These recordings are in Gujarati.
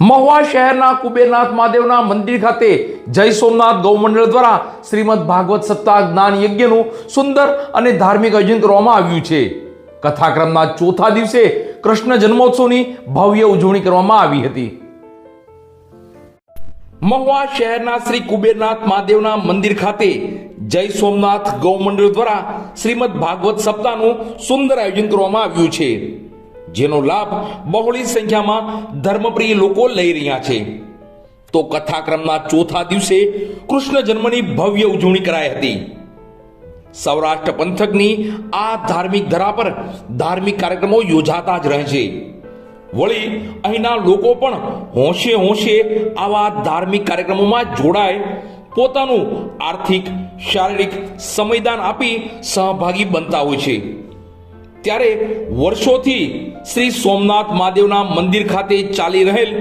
મહુવા શહેરના કુબેરનાથ મહાદેવના મંદિર ખાતે જય સોમનાથ ગૌમંડળ દ્વારા શ્રીમદ ભાગવત સપ્તાહ જ્ઞાન યજ્ઞનું સુંદર અને ધાર્મિક આયોજન કરવામાં આવ્યું છે. કથાક્રમના ચોથા દિવસે કૃષ્ણ જન્મોત્સવની ભવ્ય ઉજવણી કરવામાં આવી હતી. મહુવા શહેરના શ્રી કુબેરનાથ મહાદેવના મંદિર ખાતે જય સોમનાથ ગૌમંડળ દ્વારા શ્રીમદ ભાગવત સપ્તાહનું સુંદર આયોજન કરવામાં આવ્યું છે, જેનો લાભ બહોળી સંખ્યામાં ધર્મપ્રિય લોકો લઈ રહ્યા છે. તો કથાક્રમના ચોથા દિવસે કૃષ્ણ જન્મની ભવ્ય ઉજવણી કરાઈ હતી. સૌરાષ્ટ્ર પંથકની આ ધાર્મિક ધરા પર ધાર્મિક કાર્યક્રમો યોજાતા જ રહે છે. વળી અહીંના લોકો પણ હોંશે હોંશે આવા ધાર્મિક કાર્યક્રમોમાં જોડાય પોતાનું આર્થિક શારીરિક સમયદાન આપી સહભાગી બનતા હોય છે. ત્યારે વર્ષોથી શ્રી સોમનાથ મહાદેવના મંદિર ખાતે ચાલી રહેલ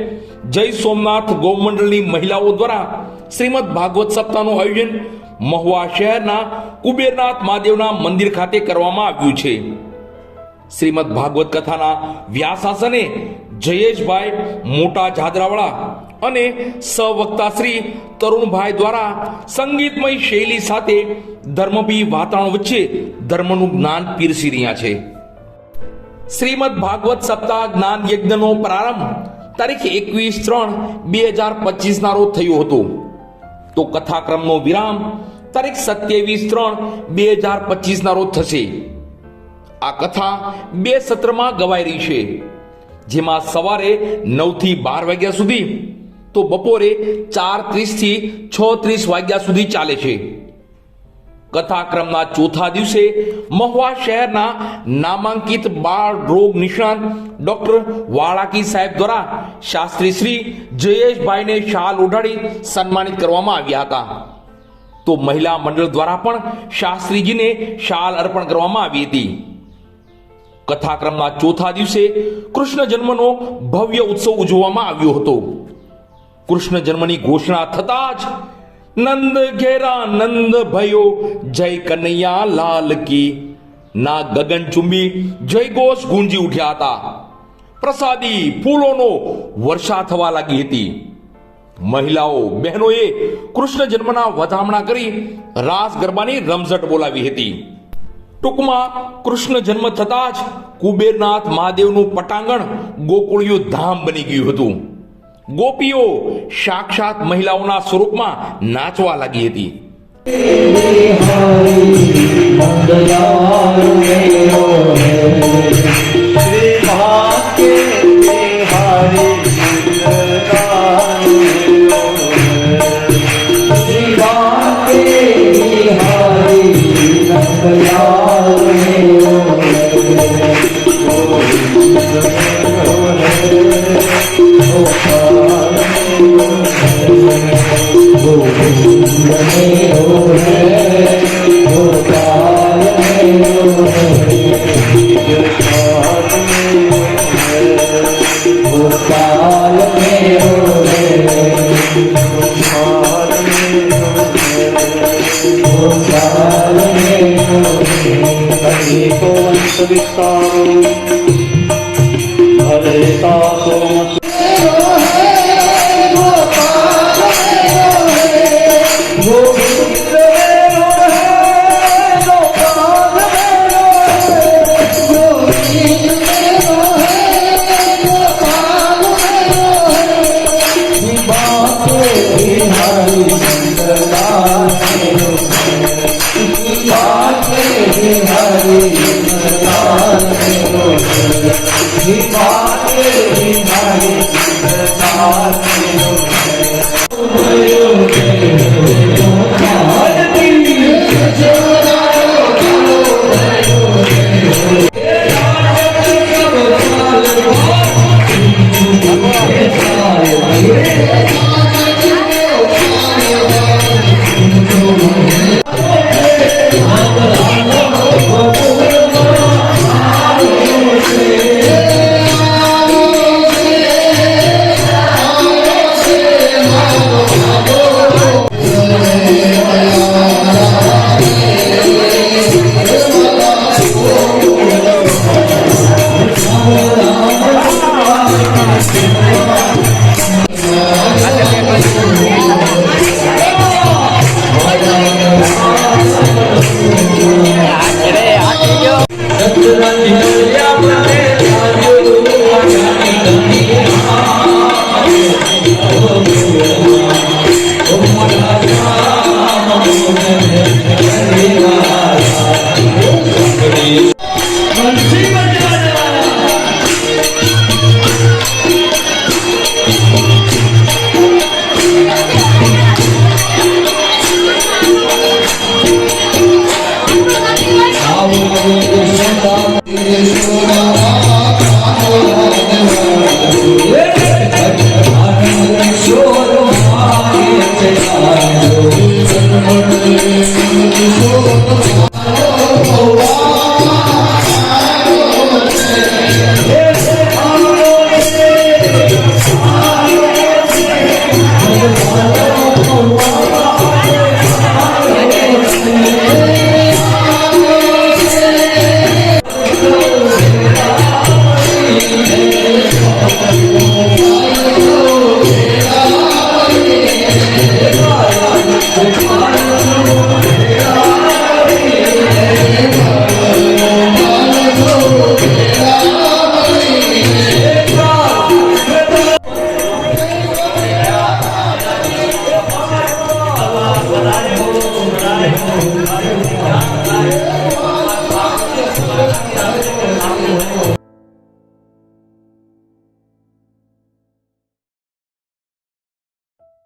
જય સોમનાથ ગૌમંડળની મહિલાઓ દ્વારા શ્રીમદ ભાગવત સપ્તાહનું આયોજન મહુવા શહેરના કુબેરનાથ મહાદેવના મંદિર ખાતે કરવામાં આવ્યું છે. શ્રીમદ ભાગવત કથાના વ્યાસાસને જયેશભાઈ મોટા જાદરાવાળા અને સહવક્તા શ્રી તરુણભાઈ દ્વારા સંગીતમય શૈલી સાથે ધર્મભી વાતાવરણ વચ્ચે ધર્મનું જ્ઞાન પીરસી રહ્યા છે. શ્રીમદ ભાગવત સપ્તાહ જ્ઞાન યજ્ઞનો પ્રારંભ તારીખ 21/3/2025 ના રોજ થયો હતો. તો કથાક્રમનો વિરામ તારીખ 27/3/2025 ના રોજ થશે. આ કથા 2 સત્રમાં ગવાઈ રહી છે, જેમાં સવારે 9 થી 12 વાગ્યા સુધી તો બપોરે 4:30 થી 6:30 વાગ્યા સુધી ચાલે છે. કથાક્રમના ચોથા દિવસે મહુવા શહેરના નામાંકિત બાળ રોગ નિષ્ણાત ડોક્ટર વાળાકી સાહેબ દ્વારા શાસ્ત્રી શ્રી જયેશભાઈને શાલ ઓઢાડી સન્માનિત કરવામાં આવ્યા હતા. તો મહિલા મંડળ દ્વારા પણ શાસ્ત્રીજીને શાલ અર્પણ કરવામાં આવી હતી. કથાક્રમના ચોથા દિવસે કૃષ્ણ જન્મનો ભવ્ય ઉત્સવ ઉજવવામાં આવ્યો હતો. કૃષ્ણ જન્મની ઘોષણા થતા જ નંદ ઘેરા નંદ ભયો જય કનૈયા લાલ કી ના ગગનચુંબી જય ઘોષ ગુંજી ઉઠ્યા હતા. પ્રસાદી ફૂલોનો વર્ષા થવા લાગી હતી. મહિલાઓ બહેનોએ કૃષ્ણ જન્મના વધામણા કરી રાસ ગરબાની રમઝટ બોલાવી હતી. ટૂંકમાં કૃષ્ણ જન્મ થતા જ કુબેરનાથ મહાદેવનું પટાંગણ ગોકુળિયું ધામ બની ગયું હતું. ગોપીઓ સાક્ષાત મહિલાઓના સ્વરૂપમાં નાચવા લાગી હતી. કરી